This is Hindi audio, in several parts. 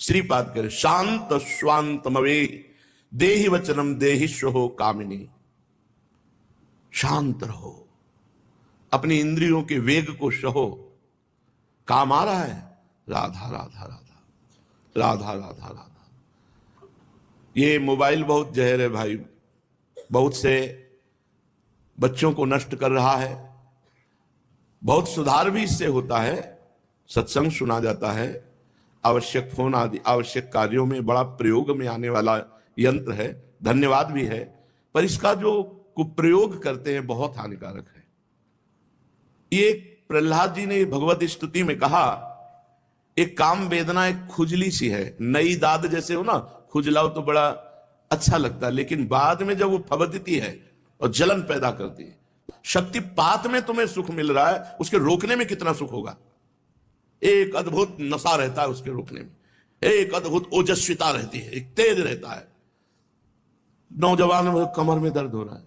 श्रीपाद करे शांत स्वांतमवे देहि वचनम देहिष्यो कामिनी। शांत रहो, अपनी इंद्रियों के वेग को सहो। काम आ रहा है राधा राधा राधा राधा राधा राधा। ये मोबाइल बहुत जहर है भाई, बहुत से बच्चों को नष्ट कर रहा है। बहुत सुधार भी इससे होता है, सत्संग सुना जाता है, आवश्यक फोन आदि आवश्यक कार्यों में बड़ा प्रयोग में आने वाला यंत्र है, धन्यवाद भी है। पर इसका जो कुप्रयोग करते हैं बहुत हानिकारक है। ये प्रहलाद जी ने भगवत स्तुति में कहा, एक काम वेदना एक खुजली सी है, नई दाद जैसे हो ना, खुजलाओ तो बड़ा अच्छा लगता है, लेकिन बाद में जब वो फबकती है और जलन पैदा करती है। शक्तिपात में तुम्हें सुख मिल रहा है, उसके रोकने में कितना सुख होगा। एक अद्भुत नशा रहता है उसके रोकने में, एक अद्भुत ओजस्विता रहती है, एक तेज रहता है। नौजवान में कमर में दर्द हो रहा है,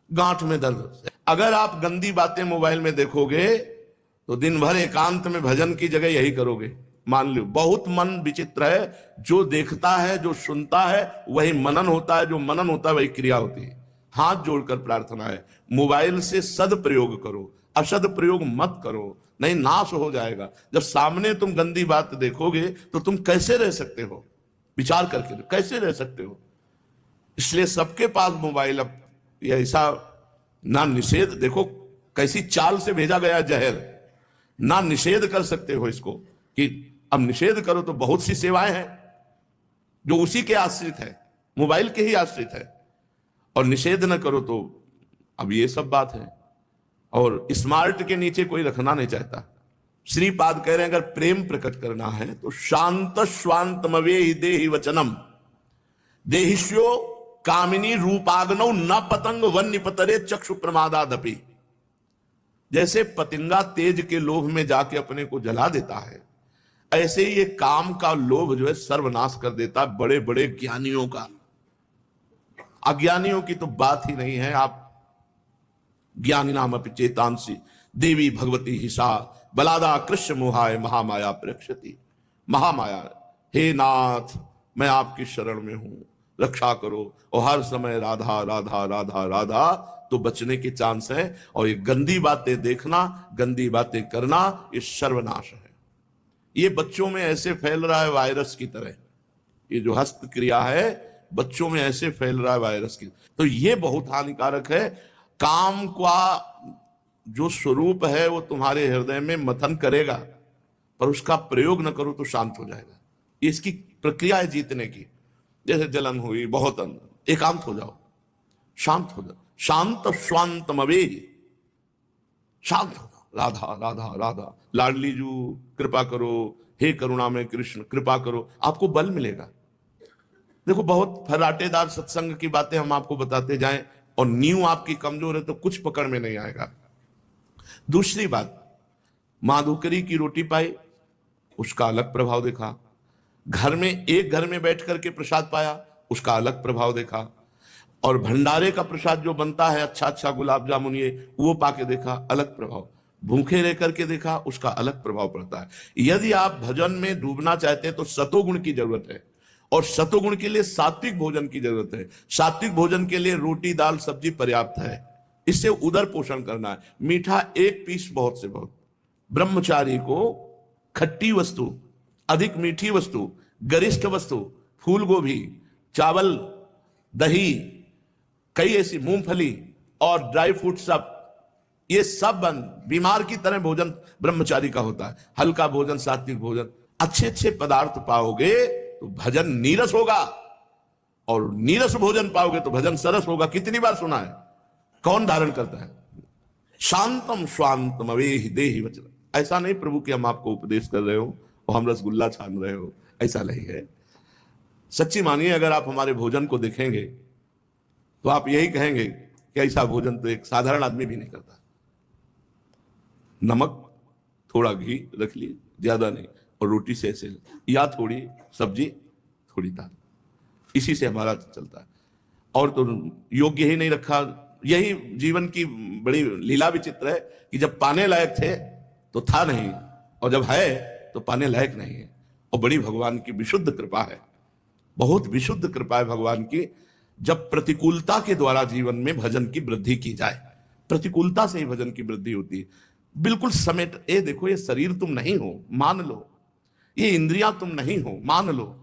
गांठ में दर्द। अगर आप गंदी बातें मोबाइल में देखोगे तो दिन भर एकांत में भजन की जगह यही करोगे। मान लो बहुत मन विचित्र है, जो देखता है जो सुनता है वही मनन होता है, जो मनन होता है वही क्रिया होती है। हाथ जोड़कर प्रार्थना है, मोबाइल से सदप्रयोग करो, असदप्रयोग मत करो, नहीं नाश हो जाएगा। जब सामने तुम गंदी बात देखोगे तो तुम कैसे रह सकते हो, विचार करके कैसे रह सकते हो। इसलिए सबके पास मोबाइल, अब ऐसा ना निषेध, देखो कैसी चाल से भेजा गया जहर, ना निषेध कर सकते हो इसको कि अब निषेध करो तो बहुत सी सेवाएं हैं जो उसी के आश्रित है, मोबाइल के ही आश्रित है, और निषेध न करो तो अब ये सब बात है। और स्मार्ट के नीचे कोई रखना नहीं चाहता। श्रीपाद कह रहे हैं अगर प्रेम प्रकट करना है तो शांत स्वांतमवे ही देहि वचनम देहिष्यो कामिनी रूपाग्नौ न पतंग वन्य पतरे चक्षु प्रमादादपि। जैसे पतंगा तेज के लोभ में जाके अपने को जला देता है, ऐसे ही ये काम का लोभ जो है सर्वनाश कर देता है बड़े बड़े ज्ञानियों का। अज्ञानियों की तो बात ही नहीं है। आप ज्ञानी नाम अपि चेतांसी देवी भगवती हिसा बलादा कृष्ण मोहाय महामाया प्रेक्षति। महामाया, हे नाथ मैं आपकी शरण में हूं, रक्षा करो, और हर समय राधा राधा राधा राधा तो बचने के चांस है। और ये गंदी बातें देखना, गंदी बातें करना, ये सर्वनाश है। ये बच्चों में ऐसे फैल रहा है वायरस की तरह, ये जो हस्त क्रिया है बच्चों में ऐसे फैल रहा है वायरस की। तो ये बहुत हानिकारक है। काम का जो स्वरूप है वो तुम्हारे हृदय में मंथन करेगा, पर उसका प्रयोग न करो तो शांत हो जाएगा। ये इसकी प्रक्रिया है जीतने की। जैसे जलन हुई बहुत अंदर, एकांत हो जाओ, शांत हो जाओ। शांत स्वांतमवे, शांत हो जाओ। राधा राधा राधा, लाडली जू कृपा करो, हे करुणा में कृष्ण कृपा करो, आपको बल मिलेगा। देखो बहुत फर्राटेदार सत्संग की बातें हम आपको बताते जाएं और नींव आपकी कमजोर है तो कुछ पकड़ में नहीं आएगा। दूसरी बात, माधुकरी की रोटी पाई, उसका अलग प्रभाव देखा। घर में एक घर में बैठ करके प्रसाद पाया, उसका अलग प्रभाव देखा। और भंडारे का प्रसाद जो बनता है अच्छा अच्छा गुलाब जामुन ये, वो पाके देखा, अलग प्रभाव। भूखे रह करके देखा, उसका अलग प्रभाव पड़ता है। यदि आप भजन में डूबना चाहते हैं तो सतोगुण की जरूरत है, और सतोगुण के लिए सात्विक भोजन की जरूरत है। सात्विक भोजन के लिए रोटी दाल सब्जी पर्याप्त है, इससे उदर पोषण करना है। मीठा एक पीस बहुत से बहुत। ब्रह्मचारी को खट्टी वस्तु, अधिक मीठी वस्तु, गरिष्ठ वस्तु, फूल गोभी, चावल, दही, कई ऐसी मूंगफली और ड्राई फ्रूट, सब ये सब बंद। बीमार की तरह भोजन ब्रह्मचारी का होता है। हल्का भोजन, सात्विक भोजन, अच्छे अच्छे पदार्थ पाओगे तो भजन नीरस होगा, और नीरस भोजन पाओगे तो भजन सरस होगा। कितनी बार सुना है, कौन धारण करता है। शांतम स्वांतम अवेहि देहि वचन। ऐसा नहीं प्रभु कि हम आपको उपदेश कर रहे हो और हम रसगुल्ला छान रहे हो, ऐसा नहीं है। सच्ची मानिए, अगर आप हमारे भोजन को देखेंगे तो आप यही कहेंगे कि ऐसा भोजन तो एक साधारण आदमी भी नहीं करता। नमक, थोड़ा घी रख लिए, ज्यादा नहीं, और रोटी से ऐसे, या थोड़ी सब्जी थोड़ी दाल, इसी से हमारा चलता है। और तो योग्य ही नहीं रखा। यही जीवन की बड़ी लीला विचित्र है कि जब पाने लायक थे तो था नहीं, और जब है तो पाने लायक नहीं है। और बड़ी भगवान की विशुद्ध कृपा है, बहुत विशुद्ध कृपा है भगवान की। जब प्रतिकूलता के द्वारा जीवन में भजन की वृद्धि की जाए, प्रतिकूलता से ही भजन की वृद्धि होती है। बिल्कुल समेट, ये देखो, ये शरीर तुम नहीं हो, मान लो, ये इंद्रियां तुम नहीं हो, मान लो।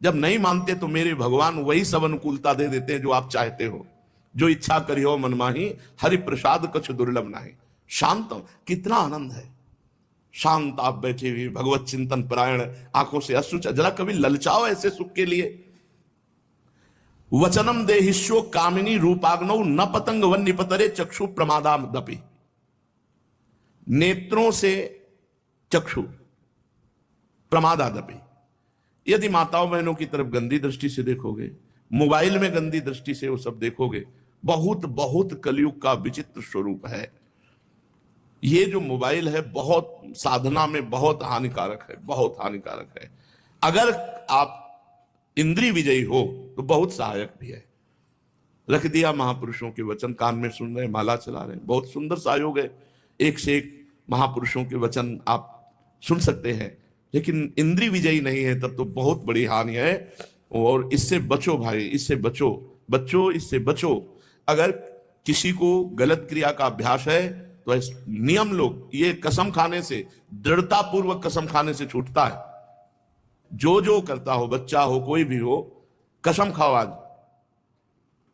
जब नहीं मानते तो मेरे भगवान वही सब अनुकूलता दे देते हैं जो आप चाहते हो। जो इच्छा करियो मन माही, हरि प्रसाद कछ दुर्लभ नाही। शांत, कितना आनंद है, शांत आप बैठे हुए भगवत चिंतन परायण, आंखों से अश्रु, जरा कभी ललचाओ ऐसे सुख के लिए। वचनम देहिष्यो कामिनी रूपाग्नौ न पतंग वन निपतरे चक्षु प्रमादाम दपि। नेत्रों से चक्षु प्रमादादपि। यदि माताओं बहनों की तरफ गंदी दृष्टि से देखोगे, मोबाइल में गंदी दृष्टि से वो सब देखोगे, बहुत बहुत कलयुग का विचित्र स्वरूप है। ये जो मोबाइल है बहुत साधना में बहुत हानिकारक है, बहुत हानिकारक है। अगर आप इंद्रिय विजयी हो तो बहुत सहायक भी है। रख दिया महापुरुषों के वचन, कान में सुन रहे, माला चला रहे, बहुत सुंदर सहयोग है। एक से एक महापुरुषों के वचन आप सुन सकते हैं, लेकिन इंद्रिय विजयी नहीं है तब तो बहुत बड़ी हानि है। और इससे बचो भाई, इससे बचो, बच्चों इससे बचो। अगर किसी को गलत क्रिया का अभ्यास है तो नियम लोग, ये कसम खाने से, दृढ़ता पूर्वक कसम खाने से छूटता है। जो करता हो, बच्चा हो कोई भी हो, कसम खाओ आज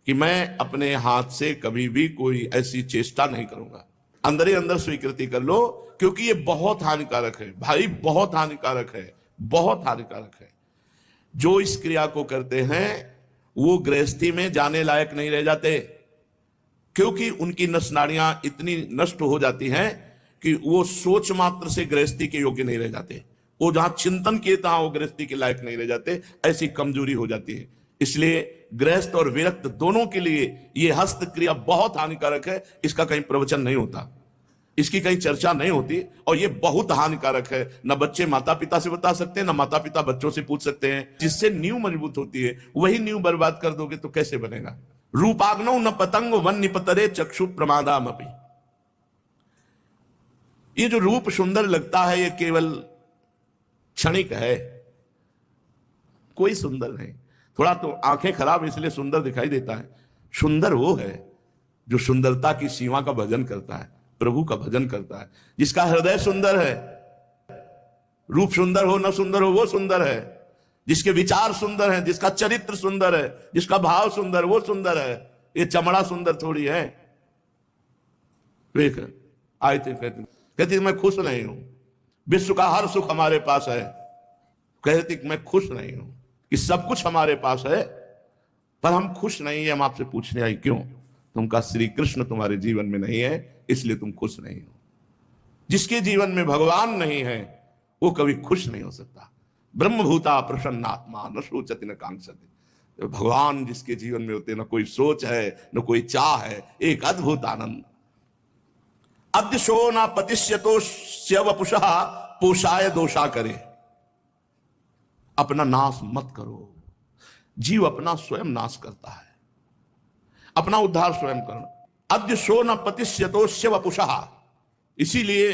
कि मैं अपने हाथ से कभी भी कोई ऐसी चेष्टा नहीं करूंगा। अंदर ही अंदर स्वीकृति कर लो, क्योंकि ये बहुत हानिकारक है भाई, बहुत हानिकारक है, बहुत हानिकारक है। जो इस क्रिया को करते हैं वो गृहस्थी में जाने लायक नहीं रह जाते, क्योंकि उनकी नस नाड़ियां इतनी नष्ट हो जाती हैं कि वो सोच मात्र से गृहस्थी के योग्य नहीं रह जाते। वो जहां चिंतन किए तहां वो गृहस्थी के लायक नहीं रह जाते, ऐसी कमजोरी हो जाती है। इसलिए गृहस्थ और विरक्त दोनों के लिए ये हस्त क्रिया बहुत हानिकारक है। इसका कहीं प्रवचन नहीं होता, इसकी कहीं चर्चा नहीं होती, और ये बहुत हानिकारक है। न बच्चे माता पिता से बता सकते हैं, न माता पिता बच्चों से पूछ सकते हैं। जिससे नींव मजबूत होती है, वही नींव बर्बाद कर दोगे तो कैसे बनेगा। रूपाग्नौ न पतंग वन निपतरे चक्षु प्रमादामपि। ये जो रूप सुंदर लगता है ये केवल क्षणिक है, कोई सुंदर नहीं। थोड़ा तो आंखें खराब इसलिए सुंदर दिखाई देता है। सुंदर वो है जो सुंदरता की सीमा का भजन करता है, प्रभु का भजन करता है, जिसका हृदय सुंदर है। रूप सुंदर हो न सुंदर हो वो सुंदर है, जिसके विचार सुंदर हैं, जिसका चरित्र सुंदर है, जिसका भाव सुंदर, वो सुंदर है। ये चमड़ा सुंदर थोड़ी है। देख आए थे, कहती मैं खुश नहीं हूं, विश्व का हर सुख हमारे पास है। कहती मैं खुश नहीं हूं कि सब कुछ हमारे पास है पर हम खुश नहीं है। हम आपसे पूछने आई क्यों? तुम कहा श्री कृष्ण तुम्हारे जीवन में नहीं है इसलिए तुम खुश नहीं हो। जिसके जीवन में भगवान नहीं है वो कभी खुश नहीं हो सकता। ब्रह्मभूता प्रसन्नात्मा न सोचति न कांक्षति। भगवान जिसके जीवन में होते, न कोई सोच है न कोई चाह है, एक अद्भुत आनंद। अद्य शो न पतिष्यतो वपुषः पोषाय दोषा करे। अपना नाश मत करो। जीव अपना स्वयं नाश करता है, अपना उद्धार स्वयं करना। अद्य शो न पतिष्यतो वपुषः। इसीलिए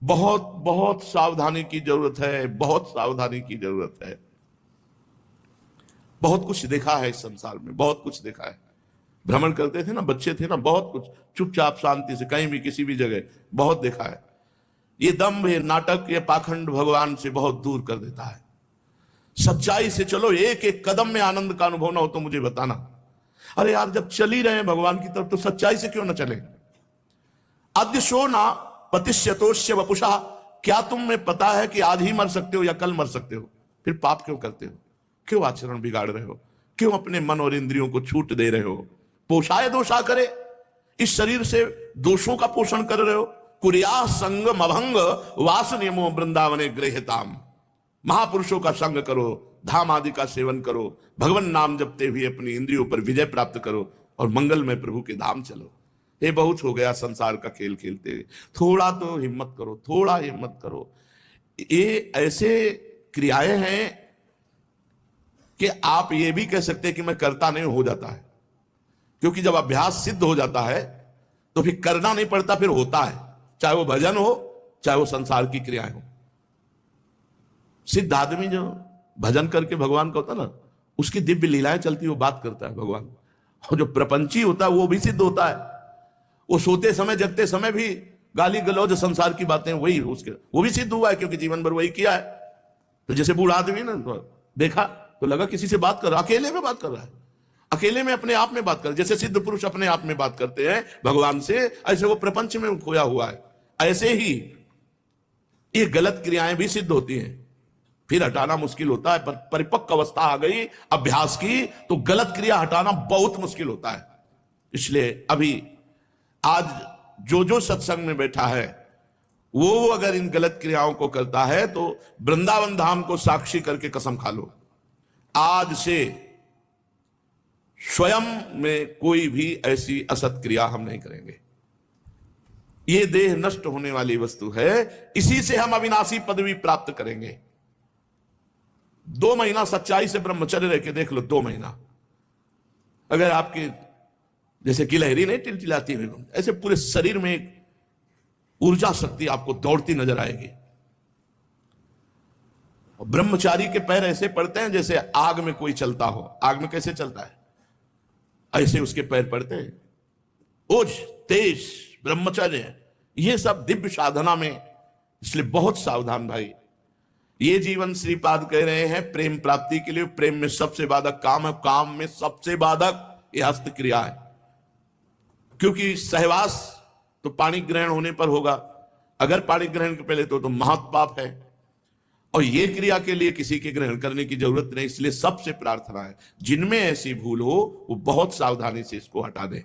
बहुत बहुत सावधानी की जरूरत है, बहुत सावधानी की जरूरत है। बहुत कुछ देखा है इस संसार में, बहुत कुछ देखा है। भ्रमण करते थे ना, बच्चे थे ना, बहुत कुछ चुपचाप शांति से कहीं भी किसी भी जगह बहुत देखा है। ये दंभ, ये नाटक, ये पाखंड भगवान से बहुत दूर कर देता है। सच्चाई से चलो, एक एक कदम में आनंद का अनुभव ना हो तो मुझे बताना। अरे यार जब चल ही रहे हैं भगवान की तरफ तो सच्चाई से क्यों ना चले। अद्य शो ना पतिष्यतोष्य वपुषा। क्या तुम्हें पता है कि आज ही मर सकते हो या कल मर सकते हो? फिर पाप क्यों करते हो? क्यों आचरण बिगाड़ रहे हो? क्यों अपने मन और इंद्रियों को छूट दे रहे हो? पोषाय दोषा करे। इस शरीर से दोषों का पोषण कर रहे हो। कुरिया संगम अभंग वास नियमो वृंदावने गृहताम। महापुरुषों का संग करो, धाम आदि का सेवन करो, भगवान नाम जपते हुए अपनी इंद्रियों पर विजय प्राप्त करो और मंगलमय प्रभु के धाम चलो। ये बहुत हो गया संसार का खेल खेलते हुए। थोड़ा तो हिम्मत करो, थोड़ा हिम्मत करो। ये ऐसे क्रियाएं हैं कि आप ये भी कह सकते हैं कि मैं करता नहीं, हो जाता है। क्योंकि जब अभ्यास सिद्ध हो जाता है तो फिर करना नहीं पड़ता, फिर होता है। चाहे वो भजन हो, चाहे वो संसार की क्रियाएं हो। सिद्ध आदमी जो भजन करके भगवान का होता ना, उसकी दिव्य लीलाएं चलती, वो बात करता है भगवान। और जो प्रपंची होता है वो भी सिद्ध होता है, वो सोते समय जगते समय भी गाली गलौज संसार की बातें वही उसके, वो भी सिद्ध हुआ है क्योंकि जीवन भर वही किया है। तो जैसे बूढ़ा आदमी ना, तो देखा तो लगा किसी से बात कर रहा, अकेले में बात कर रहा है, अकेले में अपने आप में बात कर, जैसे सिद्ध पुरुष अपने आप में बात करते हैं भगवान से, ऐसे वो प्रपंच में खोया हुआ है। ऐसे ही ये गलत क्रियाएं भी सिद्ध होती हैं, फिर हटाना मुश्किल होता है, पर परिपक्व अवस्था आ गई अभ्यास की तो गलत क्रिया हटाना बहुत मुश्किल होता है। इसलिए अभी आज जो सत्संग में बैठा है वो अगर इन गलत क्रियाओं को करता है तो वृंदावन धाम को साक्षी करके कसम खा लो, आज से स्वयं में कोई भी ऐसी असत क्रिया हम नहीं करेंगे। ये देह नष्ट होने वाली वस्तु है, इसी से हम अविनाशी पदवी प्राप्त करेंगे। 2 महीना सच्चाई से ब्रह्मचर्य रह के देख लो, 2 महीना अगर आपके जैसे गिलहरी नहीं टिलटिलाती हुई, ऐसे पूरे शरीर में एक ऊर्जा शक्ति आपको दौड़ती नजर आएगी। और ब्रह्मचारी के पैर ऐसे पड़ते हैं जैसे आग में कोई चलता हो, आग में कैसे चलता है ऐसे उसके पैर पड़ते हैं। ओज तेज ब्रह्मचर्य, ये सब दिव्य साधना में, इसलिए बहुत सावधान भाई। ये जीवन श्रीपाद कह रहे हैं प्रेम प्राप्ति के लिए, प्रेम में सबसे बाधक काम है, काम में सबसे बाधक ये हस्त क्रिया है, क्योंकि सहवास तो पानी ग्रहण होने पर होगा, अगर पानी ग्रहण के पहले तो महापाप है, और ये क्रिया के लिए किसी के ग्रहण करने की जरूरत नहीं। इसलिए सबसे प्रार्थना है जिनमें ऐसी भूल हो वो बहुत सावधानी से इसको हटा दें।